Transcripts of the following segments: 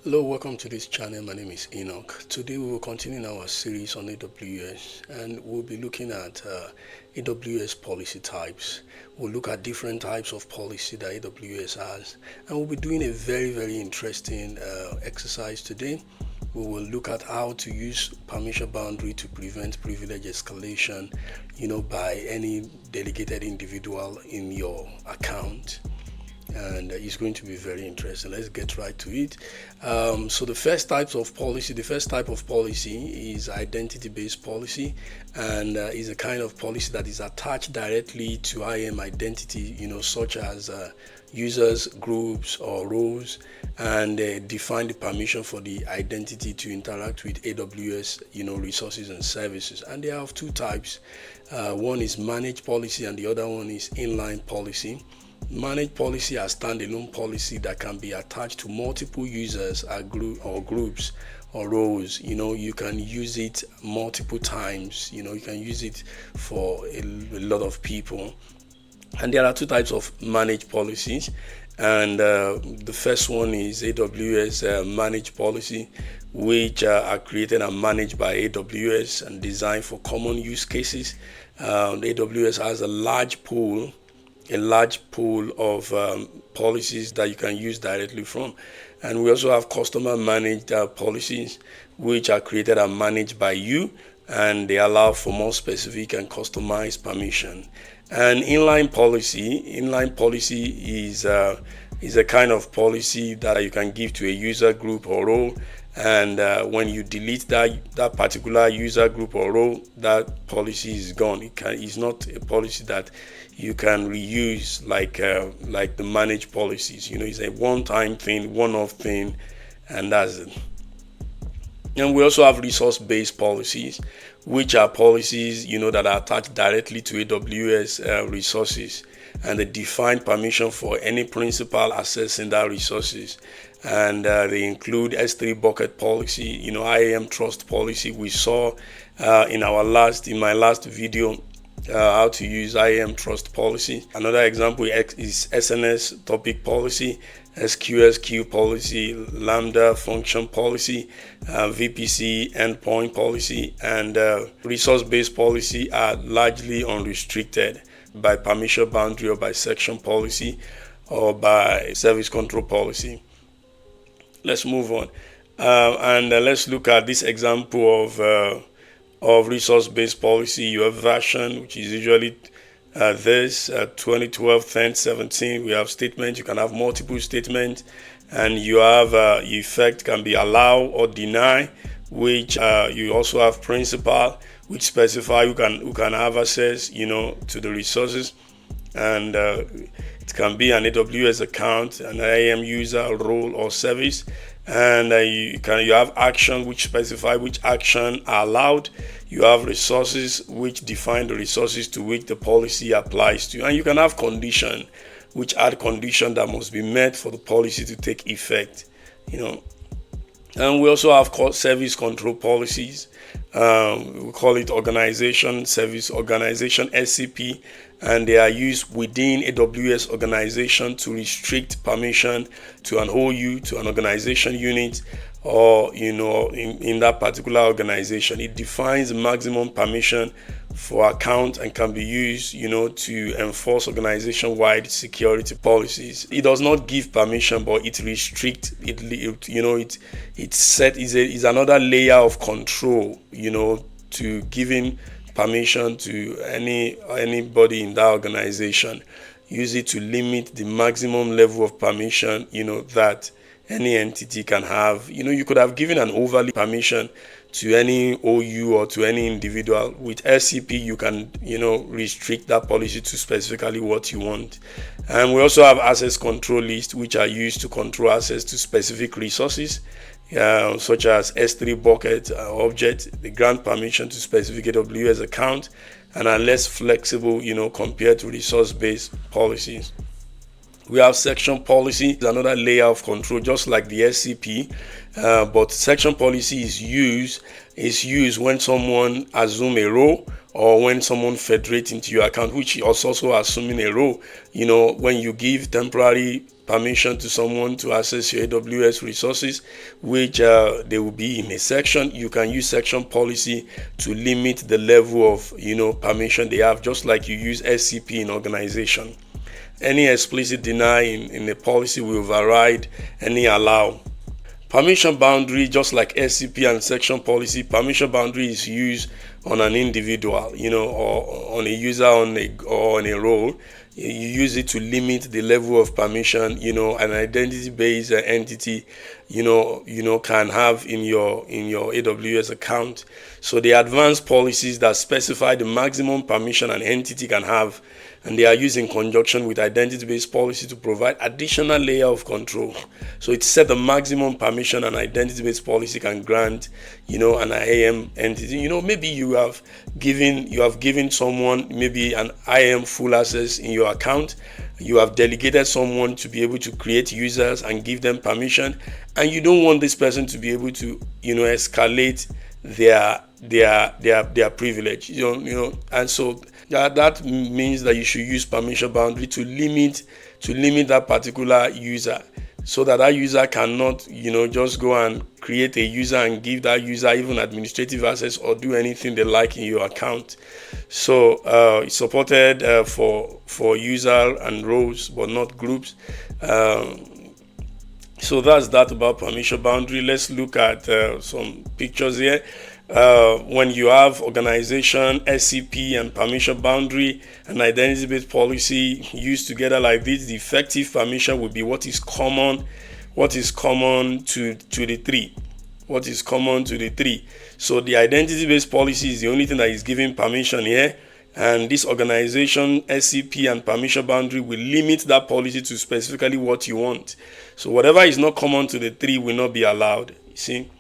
Hello, welcome to this channel. My name is Enoch. Today we will continue our series on AWS and we'll be looking at AWS policy types. We'll look at different types of policy that AWS has, and we'll be doing a very interesting exercise today. We will look at how to use permission boundary to prevent privilege escalation, by any delegated individual in your account. And it's going to be very interesting. Let's get right to it. So the first type of policy is identity-based policy, and is a kind of policy that is attached directly to IAM identity, such as users, groups, or roles, and define the permission for the identity to interact with AWS, resources and services. And they have two types. One is managed policy, and the other one is inline policy. Managed policy are standalone policy that can be attached to multiple users or groups or roles. You can use it multiple times. You can use it for a lot of people. And there are two types of managed policies. And the first one is AWS managed policy, which are created and managed by AWS and designed for common use cases. AWS has a large pool of policies that you can use directly from. And we also have customer managed policies, which are created and managed by you, and they allow for more specific and customized permission. And inline policy is a kind of policy that you can give to a user group or role, and when you delete that particular user group or role, that policy is gone. It's not a policy that you can reuse like the managed policies. It's a one-time thing, one-off thing, and that's it. And we also have resource-based policies, which are policies that are attached directly to AWS resources, and they define permission for any principal accessing that resources. And they include S3 bucket policy, IAM trust policy. We saw in my last video how to use IAM trust policy. Another example is SNS topic policy, SQS queue policy, Lambda function policy, VPC endpoint policy, and resource-based policy are largely unrestricted by permission boundary or by section policy or by service control policy. Let's move on and let's look at this example of resource-based policy. You have version, which is usually 2012 1017. We have statements. You can have multiple statements, and you have effect can be allow or deny, which you also have principal, which specify who can have access to the resources. And it can be an AWS account, an IAM user, role, or service. And you have action, which specify which action are allowed. You have resources, which define the resources to which the policy applies to. And you can have condition, which add condition that must be met for the policy to take effect. And we also have service control policies. We call it organization service organization SCP, and they are used within AWS organization to restrict permission to an OU, to an organization unit, or in that particular organization. It defines maximum permission for account and can be used to enforce organization-wide security policies. It does not give permission, but it restricts it. Is another layer of control to giving permission to anybody in that organization. Use it to limit the maximum level of permission that any entity can have. You could have given an overly permission to any OU or to any individual. With SCP, you can restrict that policy to specifically what you want. And we also have access control lists, which are used to control access to specific resources, such as S3 bucket object. They grant permission to specific AWS account and are less flexible compared to resource-based policies. We have section policy, another layer of control, just like the SCP. But section policy is used when someone assumes a role, or when someone federates into your account, which is also assuming a role. When you give temporary permission to someone to access your AWS resources, which they will be in a section, you can use section policy to limit the level of permission they have, just like you use SCP in organization. Any explicit deny in the policy will override any allow. Permission boundary, just like SCP and section policy, permission boundary is used on an individual, or on a user or on a role. You use it to limit the level of permission, an identity-based entity, can have in your AWS account. So the advanced policies that specify the maximum permission an entity can have, and they are used in conjunction with identity-based policy to provide additional layer of control. So it set the maximum permission an identity-based policy can grant, an IAM entity. Maybe you have given someone maybe an IAM full access in your account. You have delegated someone to be able to create users and give them permission, and you don't want this person to be able to, escalate their privilege, and so that means that you should use permission boundary to limit that particular user, so that user cannot just go and create a user and give that user even administrative access or do anything they like in your account. So it's supported for user and roles, but not groups. So that's that about permission boundary. Let's look at some pictures here. When you have organization, SCP, and permission boundary and identity-based policy used together like this, the effective permission will be what is common to the three. What is common to the three. So the identity-based policy is the only thing that is giving permission here, and this organization, SCP, and permission boundary will limit that policy to specifically what you want. So whatever is not common to the three will not be allowed. You see?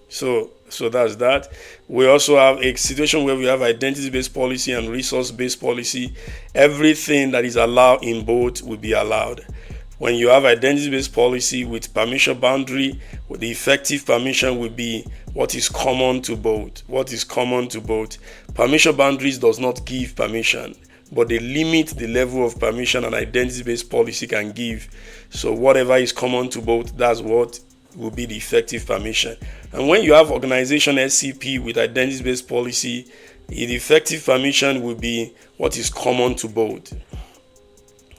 So that's that. We also have a situation where we have identity-based policy and resource-based policy. Everything that is allowed in both will be allowed. When you have identity-based policy with permission boundary, the effective permission will be what is common to both. Permission boundaries does not give permission, but they limit the level of permission an identity-based policy can give. So whatever is common to both, that's what will be the effective permission. And when you have organization SCP with identity-based policy, the effective permission will be what is common to both.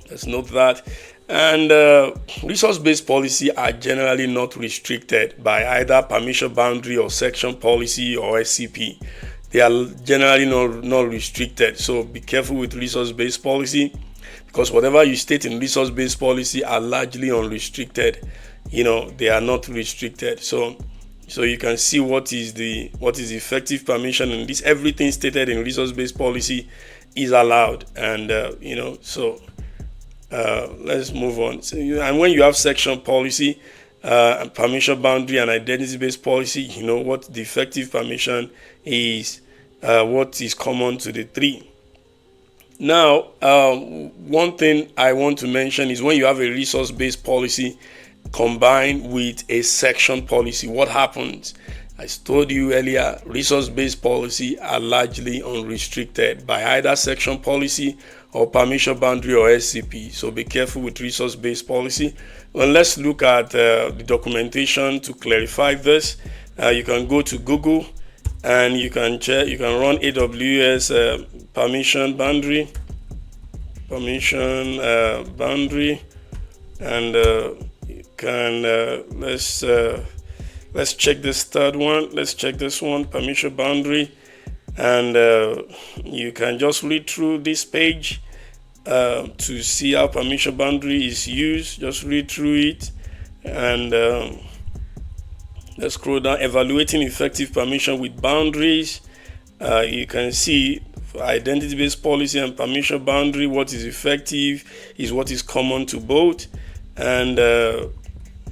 Let's note that. And resource-based policy are generally not restricted by either permission boundary or section policy or SCP. They are generally not restricted. So be careful with resource-based policy, because whatever you state in resource-based policy are largely unrestricted. They are not restricted. So you can see what is effective permission, and this everything stated in resource-based policy is allowed. And let's move on. And when you have section policy, permission boundary, and identity-based policy, what the effective permission is, what is common to the three. Now, one thing I want to mention is when you have a resource-based policy combined with a section policy, what happens? I told you earlier, resource-based policy are largely unrestricted by either section policy or permission boundary or SCP. So be careful with resource-based policy. Well, let's look at the documentation to clarify this. You can go to Google and you can check. You can run AWS permission boundary, and you can let's check this third one. Let's check this one, permission boundary, and you can just read through this page to see how permission boundary is used. Just read through it, and let's scroll down. Evaluating effective permission with boundaries. You can see for identity-based policy and permission boundary, what is effective is what is common to both, and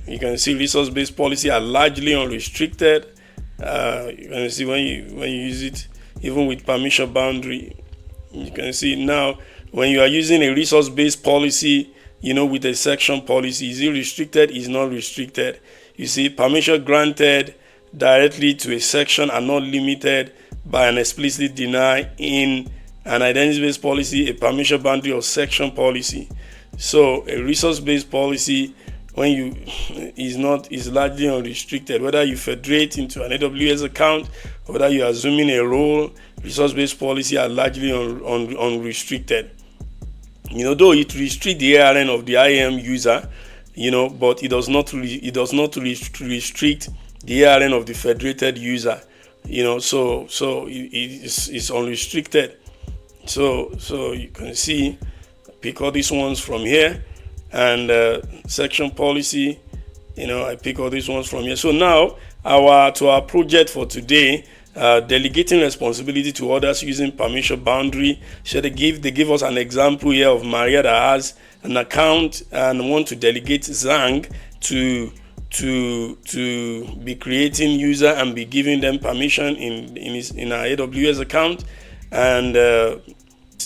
you can see resource-based policy are largely unrestricted. You can see when you use it, even with permission boundary, you can see now when you are using a resource-based policy, with a section policy. Is it restricted? Is not restricted. You see, permission granted directly to a section are not limited by an explicit deny in an identity-based policy, a permission boundary, or section policy. So a resource-based policy, when is largely unrestricted. Whether you federate into an AWS account, or whether you are assuming a role, resource-based policy are largely unrestricted. Though it restricts the ARN of the IAM user, but it does not restrict the ARN of the federated user. So it's unrestricted. So you can see, pick all these ones from here, and section policy, I pick all these ones from here. So now our project for today, delegating responsibility to others using permission boundary. So they give us an example here of Maria that has an account and want to delegate Zhang to be creating user and be giving them permission in our AWS account. And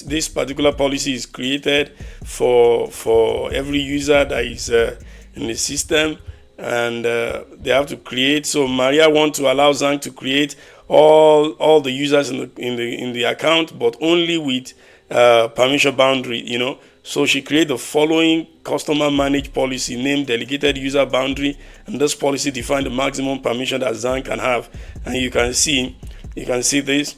this particular policy is created for every user that is in the system, and they have to create. So Maria wants to allow Zhang to create all the users in the account, but only with permission boundary. So she created the following customer managed policy named delegated user boundary, and this policy defines the maximum permission that Zhang can have. And you can see this.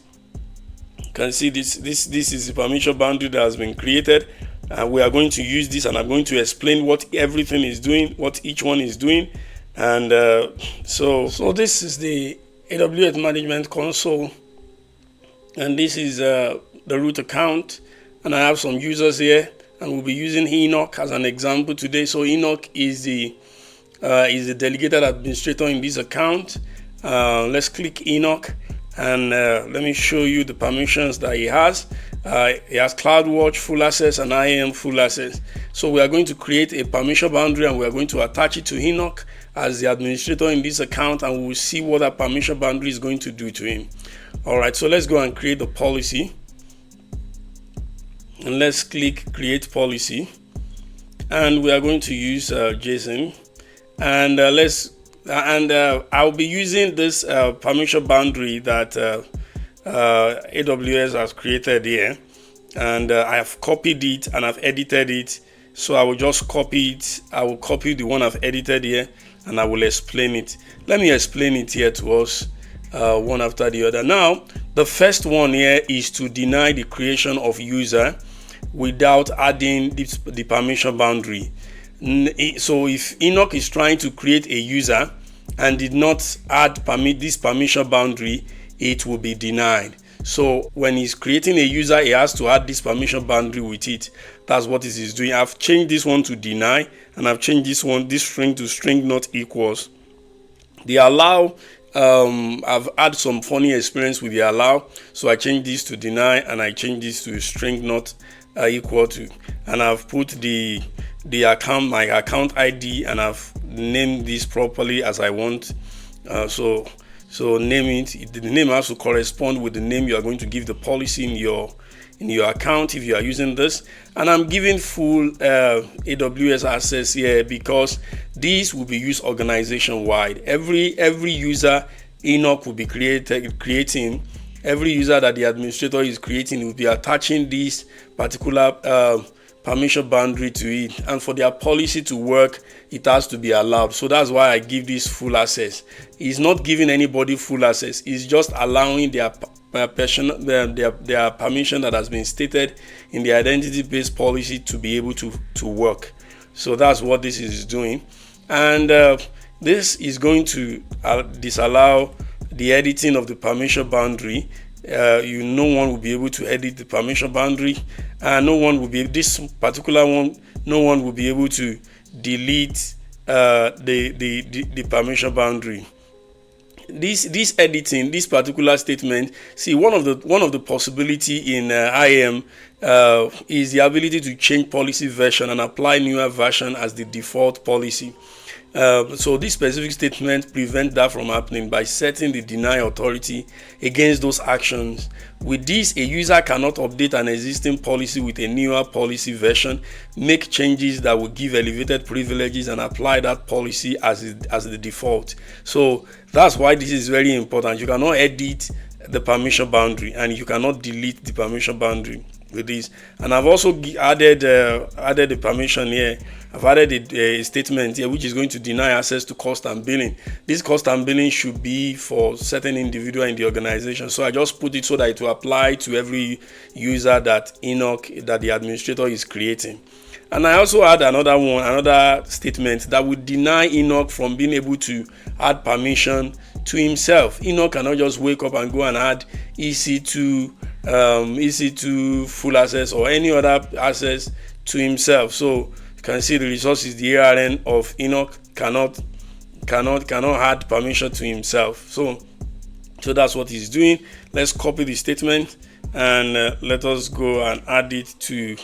You can see this is the permission boundary that has been created, and we are going to use this, and I'm going to explain what everything is doing, what each one is doing. And so this is the AWS Management Console, and this is the root account, and I have some users here, and we'll be using Enoch as an example today. So Enoch is the delegated administrator in this account. Let's click Enoch, and let me show you the permissions that he has. He has CloudWatch full access and IAM full access. So we are going to create a permission boundary, and we are going to attach it to Enoch as the administrator in this account, and we will see what that permission boundary is going to do to him. All right, so let's go and create the policy, and let's click create policy, and we are going to use JSON, and I'll be using this permission boundary that AWS has created here, and I have copied it and I've edited it. So I will just copy it. I will copy the one I've edited here, and I will explain it. Let me explain it here to us one after the other. Now, the first one here is to deny the creation of user without adding the permission boundary. So if Enoch is trying to create a user and did not add this permission boundary, it will be denied. So when he's creating a user, he has to add this permission boundary with it. That's what it is doing. I've changed this one to deny, and I've changed this string to string not equals. The allow, I've had some funny experience with the allow, so I changed this to deny, and I changed this to string not equal to, and I've put my account ID, and I've named this properly as I want. So name it. The name has to correspond with the name you are going to give the policy in your account if you are using this. And I'm giving full AWS access here because this will be used organization wide. Every user Enoch will be creating. Every user that the administrator is creating will be attaching this particular permission boundary to it, and for their policy to work, it has to be allowed. So that's why I give this full access. It's not giving anybody full access. It's just allowing their permission that has been stated in the identity-based policy to be able to work. So that's what this is doing, and this is going to disallow the editing of the permission boundary. No one will be able to edit the permission boundary, and no one will be able to delete the permission boundary. This editing, this particular statement, see, one of the possibility in IAM is the ability to change policy version and apply newer version as the default policy. So this specific statement prevents that from happening by setting the deny authority against those actions. With this, a user cannot update an existing policy with a newer policy version, make changes that will give elevated privileges, and apply that policy as the default. So that's why this is very important. You cannot edit the permission boundary, and you cannot delete the permission boundary with this. And I've also added the permission here. I've added a statement here which is going to deny access to cost and billing. This cost and billing should be for certain individual in the organization. So I just put it so that it will apply to every user that that the administrator is creating. And I also add another statement that would deny Enoch from being able to add permission to himself. Enoch cannot just wake up and go and add EC2 full access or any other access to himself. So you can see the resources, the ARN of Enoch cannot add permission to himself. So that's what he's doing. Let's copy the statement and let us go and add it to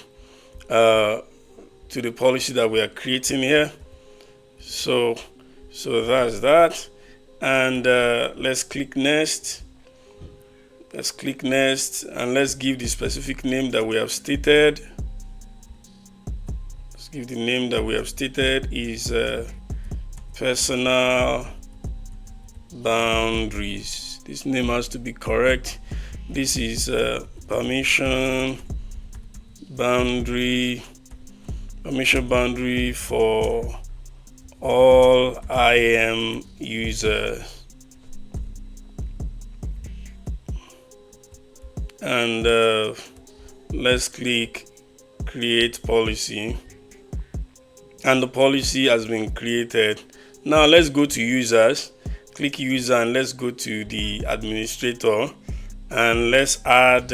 the policy that we are creating here. So that's that. And let's click next. Let's click next and let's give the specific name that we have stated. Let's give the name that we have stated is personal boundaries. This name has to be correct. This is permission boundary for all IAM users. And let's click create policy, and the policy has been created. Now let's go to users, click user, and let's go to the administrator, and let's add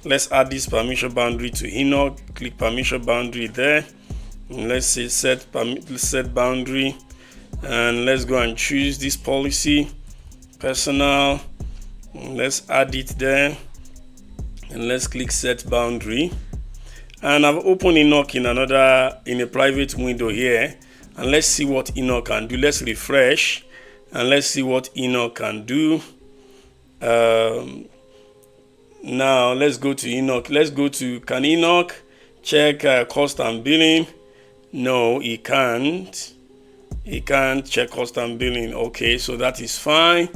this permission boundary to Enoch. Click permission boundary there, and let's say set boundary, and let's go and choose this policy personal. Let's add it there, and let's click set boundary. And I've opened Enoch in a private window here, and let's see what Enoch can do. Let's refresh and let's see what Enoch can do. Now let's go to Enoch. Let's go to, can Enoch check cost and billing? No, he can't. He can't check cost and billing. Okay, so that is fine.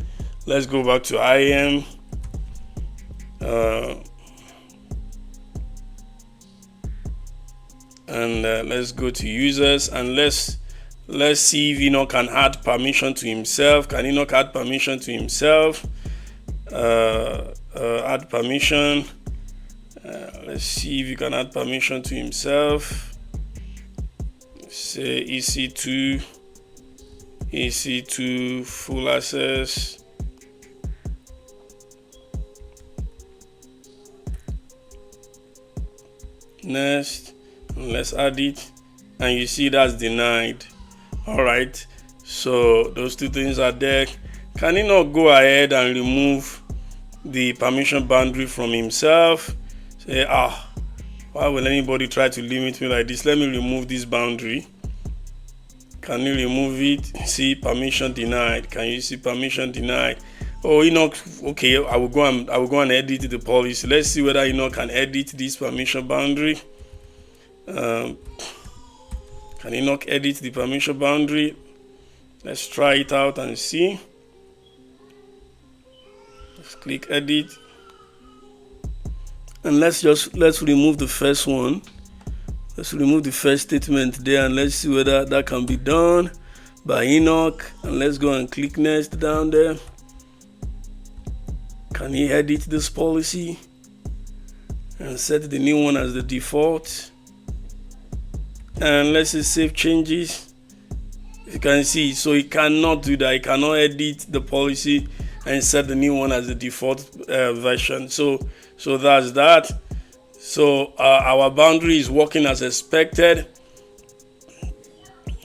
Let's go back to IAM. And let's go to users, and let's see if Enoch can add permission to himself. Can Enoch add permission to himself? Add permission. Let's see if you can add permission to himself. Say EC2 full access. Next, let's add it, and you see that's denied. All right, so those two things are there. Can he not go ahead and remove the permission boundary from himself? Say, why will anybody try to limit me like this? Let me remove this boundary. Can you remove it? See, permission denied. Can you see permission denied? Oh, Enoch, okay, I will go and edit the policy. Let's see whether Enoch can edit this permission boundary. Can Enoch edit the permission boundary? Let's try it out and see. Let's click edit. And let's remove the first one. Let's remove the first statement there, and let's see whether that can be done by Enoch. And let's go and click next down there. Can he edit this policy and set the new one as the default? And let's say save changes. You can see, so he cannot do that. He cannot edit the policy and set the new one as the default version. So that's that. So our boundary is working as expected.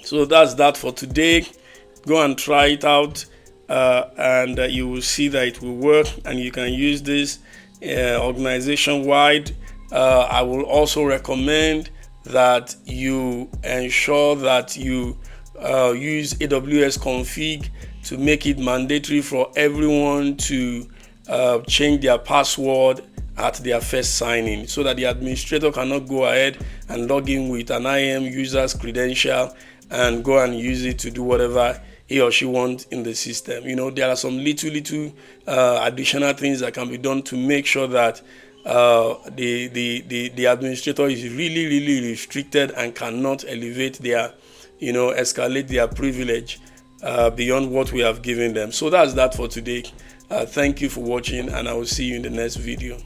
So that's that for today. Go and try it out, and you will see that it will work, and you can use this organization wide. I will also recommend that you ensure that you use AWS config to make it mandatory for everyone to change their password at their first sign-in, so that the administrator cannot go ahead and log in with an IAM user's credential and go and use it to do whatever he or she wants in the system. There are some little additional things that can be done to make sure that the administrator is really restricted and cannot elevate their, escalate their privilege beyond what we have given them. So that's that for today. Thank you for watching, and I will see you in the next video.